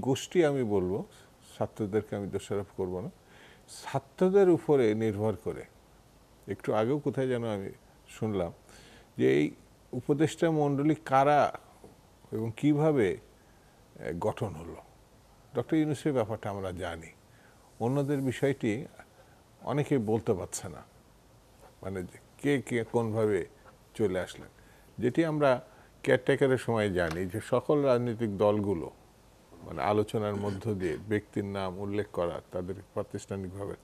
গোষ্ঠী আমি বলবো, ছাত্রদেরকে আমি দোষারোপ করব না, ছাত্রদের উপরে নির্ভর করে। একটু আগেও কোথায় যেন আমি শুনলাম যে এই উপদেষ্টা মণ্ডলী কারা এবং কিভাবে গঠন হলো। ডক্টর ইউনূসের ব্যাপারটা আমরা জানি, অন্যদের বিষয়টি অনেকে বলতে পারছে না, মানে কে কে কোনভাবে চলে আসলেন। যেটি আমরা কেয়ারটেকারের সময় জানি যে সকল রাজনৈতিক দলগুলো মানে আলোচনার মধ্য দিয়ে ব্যক্তির নাম উল্লেখ করা, তাদের প্রাতিষ্ঠানিকভাবে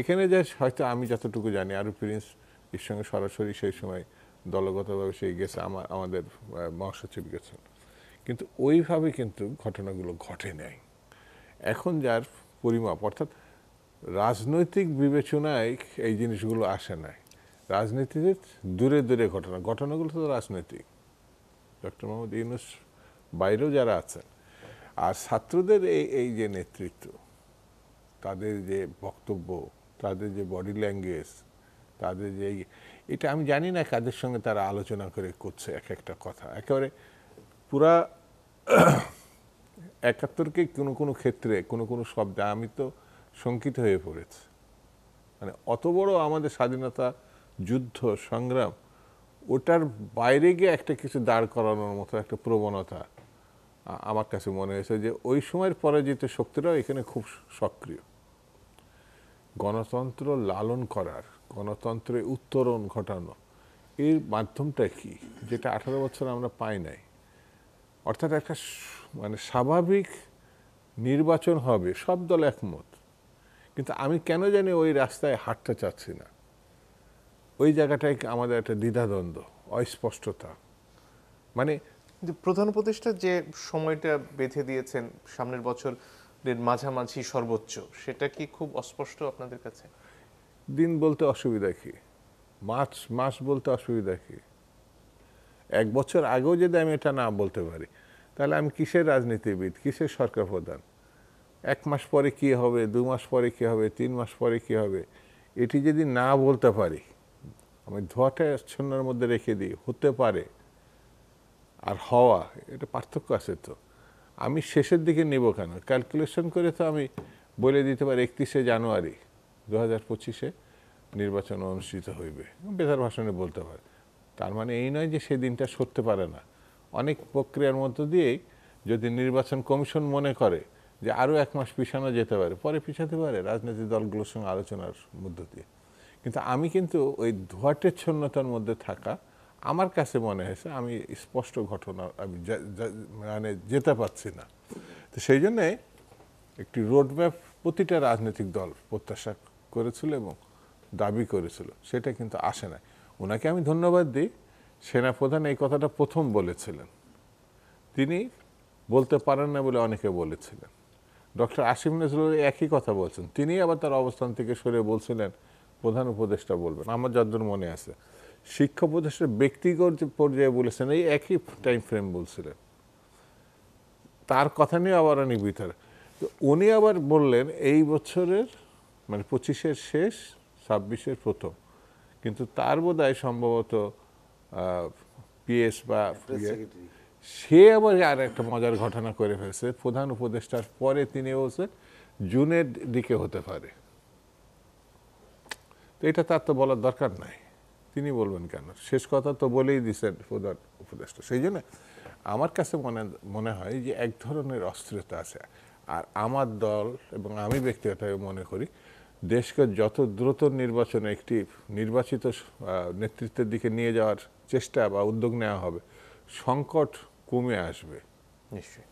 এখানে যা হয়তো আমি যতটুকু জানি, আরও প্রিন্স এর সঙ্গে সরাসরি সেই সময় দলগতভাবে সেই গেছে, আমাদের মহাসচিব গেছেন, কিন্তু ওইভাবে কিন্তু ঘটনাগুলো ঘটে নাই। এখন যার পরিমাপ, অর্থাৎ রাজনৈতিক বিবেচনায় এই জিনিসগুলো আসে নাই, রাজনীতিতে দূরে দূরে ঘটনাগুলো তো রাজনৈতিক। ডক্টর মোহাম্মদ ইউনূস বাইরেও যারা আছেন, আর ছাত্রদের এই যে নেতৃত্ব, তাদের যে বক্তব্য, তাদের যে বডি ল্যাঙ্গুয়েজ, তাদের যে এটা আমি জানি না কাদের সঙ্গে তারা আলোচনা করে করছে এক একটা কথা। একেবারে পুরা ৭১কে কোনো কোনো ক্ষেত্রে কোনো কোনো শব্দে আমি তো শঙ্কিত হয়ে পড়েছি। মানে অত বড় আমাদের স্বাধীনতা যুদ্ধ সংগ্রাম, ওটার বাইরে গিয়ে একটা কিছু দাঁড় করানোর মতো একটা প্রবণতা আমার কাছে মনে হয়েছে যে ওই সময়ের পরাজিত শক্তিরাও এখানে খুব সক্রিয়। গণতন্ত্র লালন করার, গণতন্ত্রে উত্তরণ ঘটানো, এর মাধ্যমটা কি, যেটা 18 বছর আমরা পাই নাই। অর্থাৎ একটা মানে স্বাভাবিক নির্বাচন হবে, সব দল একমত, কিন্তু আমি কেন জানি ওই রাস্তায় হাঁটতে চাচ্ছি না। ওই জায়গাটায় আমাদের একটা দ্বিধাদ্বন্দ্ব, অস্পষ্টতা। মানে প্রধান উপদেষ্টা যে সময়টা বেঁধে দিয়েছেন সামনের বছরের মাঝামাঝি সর্বোচ্চ, সেটা কি খুব অস্পষ্ট আপনাদের কাছে? দিন বলতে অসুবিধা কি, মাস বলতে অসুবিধা কি? 1 বছর আগেও যদি আমি এটা না বলতে পারি, তাহলে আমি কিসের রাজনীতিবিদ, কিসের সরকার প্রধান? 1 মাস পরে কি হবে, 2 মাস পরে কি হবে, 3 মাস পরে কি হবে, এটি যদি না বলতে পারি, আমি ধোঁয়াটা আচ্ছন্নের মধ্যে রেখে দিই হতে পারে আর হওয়া, এটা পার্থক্য আছে। তো আমি শেষের দিকে নেব কেন? ক্যালকুলেশন করে তো আমি বলে দিতে পারি 31শে জানুয়ারি 2025-এ নির্বাচন অনুষ্ঠিত হইবে, বেতার ভাষণে বলতে পারে। তার মানে এই নয় যে সে দিনটা সরতে পারে না। অনেক প্রক্রিয়ার মধ্য দিয়েই যদি নির্বাচন কমিশন মনে করে যে আরও 1 মাস পিছানো যেতে পারে, পরে পিছাতে পারে রাজনৈতিক দলগুলোর সঙ্গে আলোচনার মধ্য দিয়ে। কিন্তু আমি কিন্তু ওই ধোঁয়াটেচ্ছন্নতার মধ্যে থাকা আমার কাছে মনে হয়েছে আমি স্পষ্ট ঘটনা আমি মানে যেতে পারছি না। তো সেই জন্যে একটি রোডম্যাপ প্রতিটা রাজনৈতিক দল প্রত্যাশা করেছিল এবং দাবি করেছিল, সেটা কিন্তু আসে না। ওনাকে আমি ধন্যবাদ দিই, সেনাপ্রধান এই কথাটা প্রথম বলেছিলেন, তিনি বলতে পারেন না বলে অনেকে বলেছিলেন। ডক্টর আসিফ নজরুল একই কথা বলছেন, তিনি আবার তার অবস্থান থেকে সরে বলছিলেন প্রধান উপদেষ্টা বলবেন। আমার যতদূর মনে আছে শিক্ষা উপদেষ্টা ব্যক্তিগত পর্যায়ে বলেছেন, এই একই টাইম ফ্রেম বলছিলেন। তার কথা নিয়ে আবার অনেক বিতর্ক। তো উনি আবার বললেন এই বছরের মানে 25-এর শেষ 26-এর প্রথম, কিন্তু তার বোধহয় সম্ভবত পিএস বা সে আবার আর একটা মজার ঘটনা করে ফেলছে, প্রধান উপদেষ্টার পরে তিনি বলছেন জুনের দিকে হতে পারে। তো এটা তার তো বলার দরকার নাই, তিনি বলবেন কেন? শেষ কথা তো বলেই দিচ্ছেন প্রধান উপদেষ্টা। সেই জন্য আমার কাছে মনে হয় যে এক ধরনের অস্থিরতা আছে। আর আমার দল এবং আমি ব্যক্তিগতভাবে মনে করি দেশকে যত দ্রুত নির্বাচনে একটি নির্বাচিত নেতৃত্বের দিকে নিয়ে যাওয়ার চেষ্টা বা উদ্যোগ নেওয়া হবে, সংকট কমে আসবে। নিশ্চয়ই।